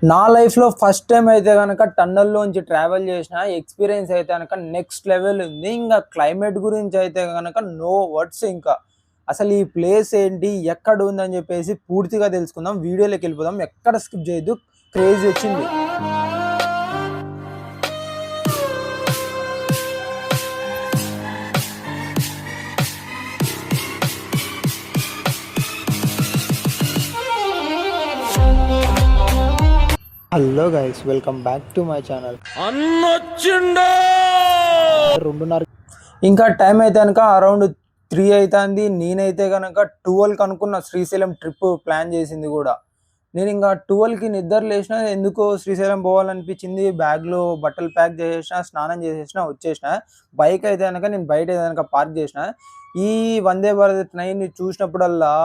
నా లైఫ్‌లో first time అయితే గనక టన్నెల్‌లోంచి ట్రావెల్ చేసిన ఎక్స్‌పీరియన్స్ అయితే గనక నెక్స్ట్ లెవెల్ ఉంది. ఇంగ క్లైమేట్ గురించి అయితే గనక నో వర్డ్స్ ఇంకా. అసలు ఈ ప్లేస్ ఏంటి? ఎక్కడ ఉందని చెప్పేసి పూర్తిగా తెలుసుకుందాం. వీడియోలోకెళ్ళిపోదాం. ఎక్కడ స్కిప్ చేయొద్దు. క్రేజీ వచ్చింది. Hello guys, welcome back to my channel. అన్నొచ్చిండో 2:30 ఇంకా టైం అయితే కనుక అరౌండ్ 3 అవుతుంది. నేనైతే కనుక 12కి అనుకున్న శ్రీశైలం ట్రిప్ ప్లాన్ చేసింది కూడా. నేను ఇంకా 12కి నిద్ర లేచిన, ఎందుకో శ్రీశైలం పోవాలనిపించింది. బ్యాగ్లో బట్టలు ప్యాక్ చేసేసిన, స్నానం చేసేసిన, వచ్చేసిన. బైక్ అయితే కనుక నేను బయట కనుక పార్క్ చేసిన. ఈ వందే భారత్ ట్రైన్ని చూసినప్పుడల్లా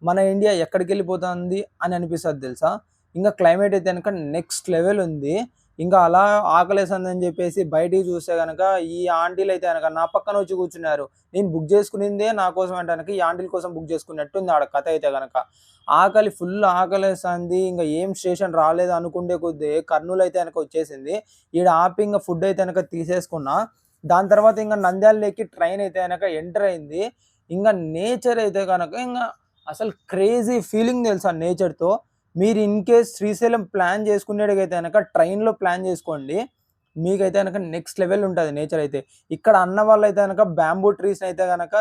మన ఇండియా ఎక్కడికి వెళ్ళిపోతుంది అని అనిపిస్తుంది తెలుసా. ఇంకా క్లైమేట్ అయితే కనుక నెక్స్ట్ లెవెల్ ఉంది. ఇంకా అలా ఆకలేసిందని చెప్పేసి బయటికి చూస్తే గనక ఈ ఆంటీలు అయితే గనక నా పక్కన వచ్చి కూర్చున్నారు. నేను బుక్ చేసుకునిందే నా కోసం అంటే గనక ఈ ఆంటీల కోసం బుక్ చేసుకున్నట్టుంది ఆడ కథ అయితే గనక. ఫుల్ ఆకలేస్తుంది. ఇంక ఏం స్టేషన్ రాలేదు అనుకుంటే కొద్దీ కర్నూలు అయితే గనక వచ్చేసింది. ఈడ ఆపి ఇంక ఫుడ్ అయితే గనక తీసేసుకున్నా. దాని తర్వాత ఇంక నంద్యాలకి ట్రైన్ అయితే గనక ఎంటర్ అయింది. ఇంక నేచర్ అయితే గనక అసలు క్రేజీ ఫీలింగ్ తెలుసా నేచర్‌తో. మీరు ఇన్ కేస్ శ్రీశైలం ప్లాన్ చేసుకునేటిగైతే గనక ట్రైన్‌లో ప్లాన్ చేసుకోండి. మీకైతే గనక నెక్స్ట్ లెవెల్ ఉంటది నేచర్ అయితే. ఇక్కడ అన్న వాళ్ళైతే గనక బ్యాంబూ ట్రీస్‌ని అయితే గనక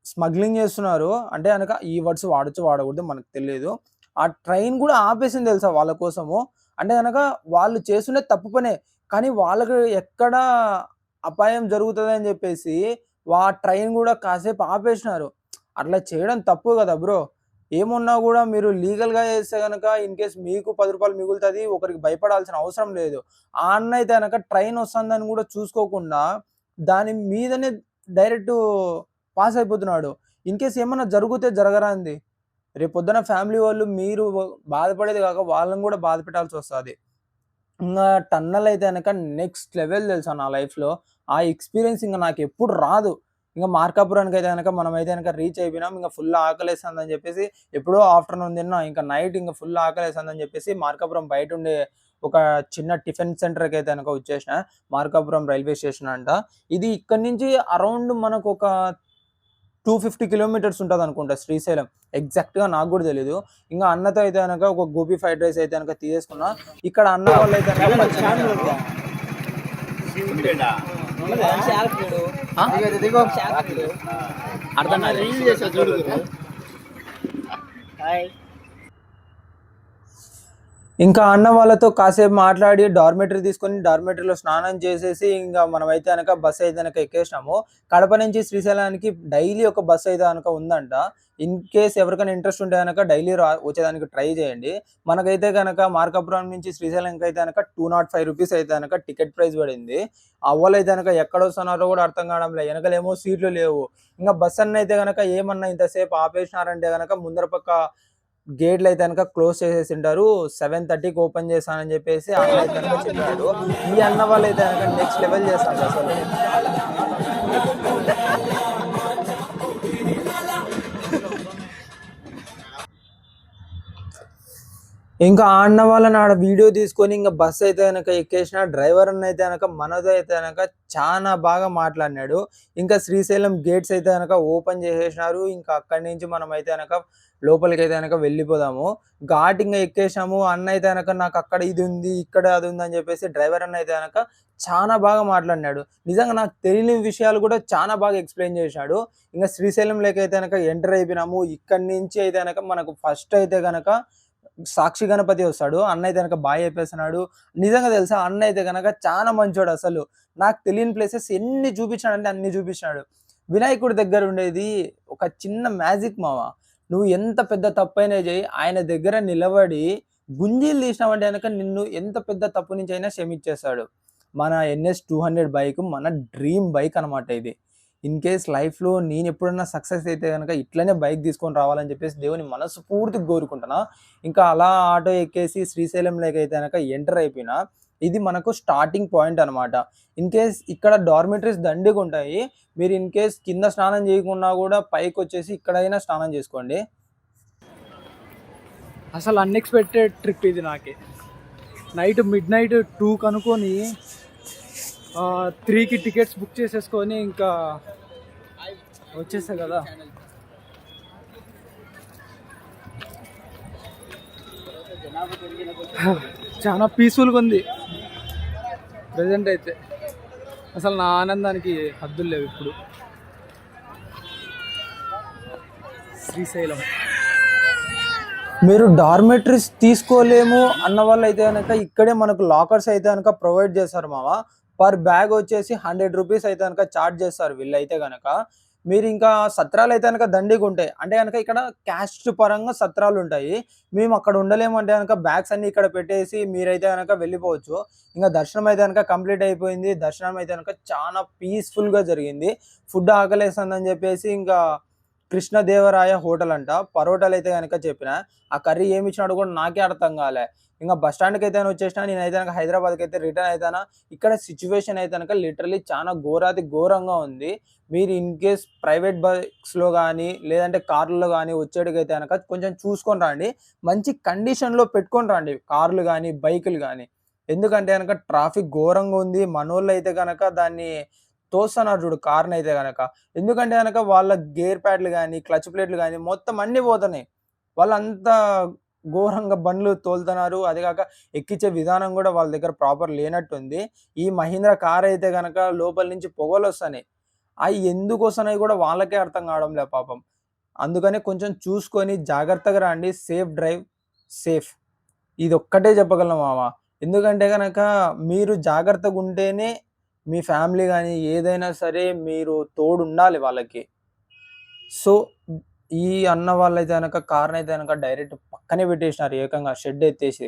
స్మగ్లింగ్ చేస్తున్నారు. అంటే గనక ఈ వర్డ్స్ వాడొచ్చో వాడకూడదో మనకు తెలీదు. ఆ ట్రైన్ కూడా ఆపేసింది తెలుసా వాళ్ళ కోసము. అంటే గనక వాళ్ళు చేస్తున్నది తప్పు పనే. కానీ వాళ్ళకి ఎక్కడ అపాయం జరుగుతదని చెప్పేసి ట్రైన్ కూడా కాసేపు ఆపేసినారు. అట్లా చేయడం తప్పు కదా బ్రో! ఏమున్నా గూడా మీరు లీగల్‌గా చేస్తే గనక ఇన్ కేస్ మీకు రూ. 10 మిగులుతది. ఒకరికి భయపడాల్సిన అవసరం లేదు. ఆ అన్న అయితే గనక ట్రైన్ వస్తుందని గూడా చూసుకోకుండా దాని మీదనే డైరెక్టు పాస్ అయిపోతున్నాడు. ఇన్ కేస్ ఏమన్నా జరిగితే జరగరానిది. రేపొద్దున ఫ్యామిలీ వాళ్ళు మీరు బాధపడేది గాక వాళ్ళని గూడా బాధ పెట్టాల్సొస్తది. ఇంగా టన్నెల్ అయితే గనక నెక్స్ట్ లెవెల్ తెలుసా నా లైఫ్‌లో. ఆ ఎక్స్‌పీరియన్స్ ఇంక నాకెప్పుడు రాదు. ఇంక మార్కాపురానికైతే గనక మనమైతే గనక రీచ్ అయిపోయినాం. ఇంక ఫుల్ ఆకలేస్తుందని చెప్పేసి ఎప్పుడో ఆఫ్టర్‌నూన్ తిన్నా. ఇంక నైట్ ఇంక ఫుల్ ఆకలేస్తుందని చెప్పేసి మార్కాపురం బయటుండే ఒక చిన్న టిఫిన్ సెంటర్‌కైతే గనక వచ్చేసిన. మార్కాపురం రైల్వే స్టేషన్ అంట. ఇది ఇక్కడి నుంచి అరౌండ్ మనకొక 250 కిలోమీటర్స్ ఉంటదనుకుంటా శ్రీశైలం. ఎగ్జాక్ట్‌గా నాకు గూడా తెలీదు. ఇంగ అన్నతో అయితే గనక ఒక గోబీ ఫ్రైడ్ రైస్ అయితే గనక తీసేసుకున్నా. ఇక్కడ అన్న వాళ్ళైతే గనక అర్థం కాలేదు. ఇంకా అన్న వాళ్ళతో కాసేపు మాట్లాడి డార్మెటరీ తీసుకొని డార్మెటరీలో స్నానం చేసేసి ఇంక మనమైతే గనక బస్ అయితే గనక ఎక్కేసినాము. కడప నుంచి శ్రీశైలానికి డైలీ ఒక బస్ అయితే గనక ఉందంట. ఇన్ కేస్ ఎవరికైనా ఇంట్రెస్ట్ ఉంటే గనక డైలీ వచ్చేదానికి ట్రై చేయండి. మనకైతే గనక మార్కాపురం నుంచి శ్రీశైలంకి అయితే గనక రూ. 205 అయితే గనక టికెట్ ప్రైస్ పడింది. అవ్వలైతే గనక ఎక్కడొస్తున్నారో కూడా అర్థం కావడంలే. ఎనకలేమో సీట్లు లేవు. ఇంక బస్ అన్న అయితే గనక ఏమన్నా ఇంతసేపు ఆపేసినారంటే గనక ముందర పక్క గేట్లు అయితే గనక క్లోజ్ చేసేసింటారు. 7:30కి ఓపెన్ చేస్తానని చెప్పేసి అన్న అయితే గనక చెప్పాడు. ఈ అన్న వాళ్ళైతే గనక నెక్స్ట్ లెవెల్ చేస్తారు అసలు. ఇంకా ఆ అన్న వాళ్ళని ఆడ వీడియో తీసుకొని ఇంక బస్ అయితే గనక ఎక్కేసిన. డ్రైవర్ అన్న అయితే గనక మనతో అయితే గనక చానా బాగా మాట్లాడినాడు. ఇంకా శ్రీశైలం గేట్స్ అయితే గనక ఓపెన్ చేసేసినారు. ఇంకా అక్కడి నుంచి మనమైతే గనక లోపలికైతే గనక వెళ్ళిపోదాము. ఘాట్ ఇంగ ఎక్కేసాము. అన్న అయితే గనక నాకు అక్కడ ఇది ఉంది, ఇక్కడ అది ఉంది అని చెప్పేసి డ్రైవర్ అన్న అయితే గనక చానా బాగా మాట్లాడినాడు. నిజంగా నాకు తెలియని విషయాలు కూడా చానా బాగా ఎక్స్‌ప్లెయిన్ చేశాడు. ఇంగ శ్రీశైలంలోకి అయితే గనక ఎంటర్ అయిపోయినాము. ఇక్కడి నుంచి అయితే గనక మనకు ఫస్ట్ అయితే గనక సాక్షి గణపతి వస్తాడు. అన్న అయితే గనక బాయ్ చెప్పేస్తున్నాడు. నిజంగా తెలుసా అన్న అయితే గనక చాలా మంచోడు అసలు. నాకు తెలియని ప్లేసెస్ ఎన్ని చూపించాడంటే అన్ని చూపించినాడు. వినాయకుడి దగ్గర ఉండేది ఒక చిన్న మ్యాజిక్ మావ. నువ్వు ఎంత పెద్ద తప్పైనా చెయ్యి, ఆయన దగ్గర నిలబడి గుంజీలు తీసినావంటే గనక నిన్ను ఎంత పెద్ద తప్పు నుంచైనా క్షమించేస్తాడు. మన ఎన్ఎస్ 200 బైక్ మన డ్రీమ్ బైక్ అనమాట ఇది. ఇన్ కేస్ లైఫ్‌లో నేనెప్పుడన్నా సక్సెస్ అయితే గనక ఇట్లనే బైక్ తీసుకొని రావాలని చెప్పేసి దేవుని మనస్ఫూర్తిగా కోరుకుంటున్నా. ఇంకా అలా ఆటో ఎక్కేసి శ్రీశైలంలోకైతే గనక ఎంటర్ అయిపోయినా. ఇది మనకు స్టార్టింగ్ పాయింట్ అనమాట. ఇన్ కేస్ ఇక్కడ డార్మిటరీస్ దండిగుంటాయి. మీరు ఇన్ కేస్ కింద స్నానం చేయకున్నా గూడా పైకొచ్చేసి ఇక్కడైనా స్నానం చేసుకోండి. అసలు అన్ఎక్స్పెక్టెడ్ ట్రిప్ ఇది నాకే. మిడ్ నైట్ 2 అనుకొని 3కి టికెట్స్ బుక్ చేసేసుకొని ఇంకా వచ్చేసా కదా. చాలా పీస్ఫుల్గా ఉంది ప్రజెంట్ అయితే. అసలు నా ఆనందానికి హద్దులు లేవు ఇప్పుడు. శ్రీశైలం. మీరు డార్మెటరీస్ తీసుకోలేము అన్న వాళ్ళు అయితే కనుక ఇక్కడే మనకు లాకర్స్ అయితే కనుక ప్రొవైడ్ చేస్తారు మామ. పర్ బ్యాగ్ వచ్చేసి 100 రూపీస్ అయితే కనుక చార్జ్ చేస్తారు వీళ్ళు అయితే కనుక. మీరు ఇంకా సత్రాలు అయితే కనుక దండిగా ఉంటాయి. అంటే కనుక ఇక్కడ క్యాస్ట్ పరంగా సత్రాలు ఉంటాయి. మేము అక్కడ ఉండలేము అంటే కనుక బ్యాగ్స్ అన్ని ఇక్కడ పెట్టేసి మీరైతే కనుక వెళ్ళిపోవచ్చు. ఇంకా దర్శనం అయితే కనుక కంప్లీట్ అయిపోయింది. దర్శనం అయితే కనుక చాలా పీస్ఫుల్గా జరిగింది. ఫుడ్ ఆకలేస్తుందని చెప్పేసి ఇంకా కృష్ణదేవరాయ హోటల్ అంట. పరోటాలు అయితే కనుక చెప్పిన, ఆ కర్రీ ఏమి ఇచ్చినాడు కూడా నాకే అర్థం కాలే. ఇంకా బస్ స్టాండ్కి అయితే వచ్చేసిన. నేనైతే కనుక హైదరాబాద్కి అయితే రిటర్న్ అవుతానా. ఇక్కడ సిచ్యువేషన్ అయితే కనుక లిటరలీ చాలా ఘోరంగా ఉంది. మీరు ఇన్ కేస్ ప్రైవేట్ బస్లో కానీ లేదంటే కార్లలో కానీ వచ్చేటికైతే కనుక కొంచెం చూసుకొని రండి. మంచి కండిషన్లో పెట్టుకొని రండి కార్లు కానీ బైకులు కానీ. ఎందుకంటే కనుక ట్రాఫిక్ ఘోరంగా ఉంది. మనోళ్ళు అయితే కనుక దాన్ని తోస్తున్నారు చూడు కార్ని అయితే కనుక. ఎందుకంటే కనుక వాళ్ళ గేర్ ప్యాడ్లు కానీ క్లచ్ ప్లేట్లు కానీ మొత్తం అన్నీ పోతున్నాయి. వాళ్ళంతా ఘోరంగా బండ్లు తోలుతున్నారు. అది కాక ఎక్కించే విధానం కూడా వాళ్ళ దగ్గర ప్రాపర్ లేనట్టుంది. ఈ మహీంద్రా కార్ అయితే కనుక లోపల నుంచి పొగలు వస్తున్నాయి. అవి ఎందుకు వస్తున్నాయి కూడా వాళ్ళకే అర్థం కావడం లేదు పాపం. అందుకని కొంచెం చూసుకొని జాగ్రత్తగా రండి. Safe drive, safe. ఇది ఒక్కటే చెప్పగలను మామ. ఎందుకంటే కనుక మీరు జాగ్రత్తగా ఉంటేనే మీ ఫ్యామిలీ కానీ ఏదైనా సరే మీరు తోడు ఉండాలి వాళ్ళకి. సో ఈ అన్న వాళ్ళైతే కనుక కార్ని అయితే కనుక డైరెక్ట్ పక్కనే పెట్టేసినారు ఏకంగా షెడ్ ఎత్తేసి.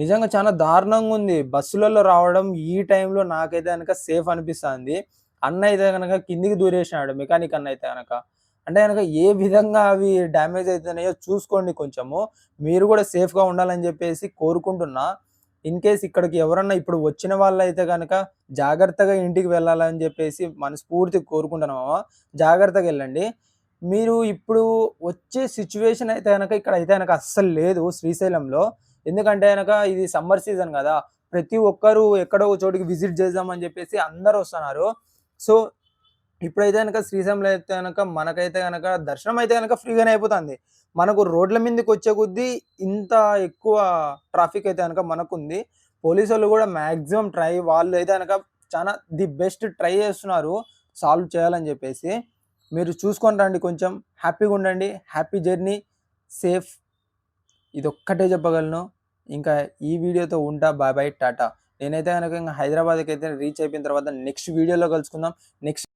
నిజంగా చాలా దారుణంగా ఉంది. బస్సులలో రావడం ఈ టైంలో నాకైతే కనుక సేఫ్ అనిపిస్తుంది. అన్న అయితే కనుక కిందికి దూరేసినాడు మెకానిక్ అన్న అయితే కనుక. అంటే కనుక ఏ విధంగా అవి డ్యామేజ్ అవుతున్నాయో చూసుకోండి కొంచెము. మీరు కూడా సేఫ్గా ఉండాలని చెప్పేసి కోరుకుంటున్నా. ఇన్ కేస్ ఇక్కడికి ఎవరన్నా ఇప్పుడు వచ్చిన వాళ్ళైతే కనుక జాగ్రత్తగా ఇంటికి వెళ్ళాలని చెప్పేసి మనస్ఫూర్తిగా కోరుకుంటున్నామా. జాగ్రత్తగా వెళ్ళండి. మీరు ఇప్పుడు వచ్చే సిచ్యువేషన్ అయితే కనుక ఇక్కడ అయితే కనుక అస్సలు లేదు శ్రీశైలంలో. ఎందుకంటే కనుక ఇది సమ్మర్ సీజన్ కదా. ప్రతి ఒక్కరు ఎక్కడో ఒక చోటికి విజిట్ చేద్దామని చెప్పేసి అందరూ వస్తున్నారు. సో ఇప్పుడైతే కనుక శ్రీశైలంలో అయితే కనుక మనకైతే కనుక దర్శనం అయితే కనుక ఫ్రీగానే అయిపోతుంది. మనకు రోడ్ల మీదకి వచ్చే కొద్దీ ఇంత ఎక్కువ ట్రాఫిక్ అయితే కనుక మనకుంది. పోలీసు వాళ్ళు కూడా మ్యాక్సిమం వాళ్ళు అయితే కనుక చాలా ది బెస్ట్ ట్రై చేస్తున్నారు సాల్వ్ చేయాలని చెప్పేసి. మీరు చూసుకొని రండి. కొంచెం హ్యాపీగా ఉండండి. Happy journey, safe. ఇదొక్కటే చెప్పగలను. ఇంకా ఈ వీడియోతో ఉంటా. Bye bye, tata. నేనైతే కనుక ఇంకా హైదరాబాద్కి అయితే రీచ్ అయిపోయిన తర్వాత నెక్స్ట్ వీడియోలో కలుసుకుందాం. నెక్స్ట్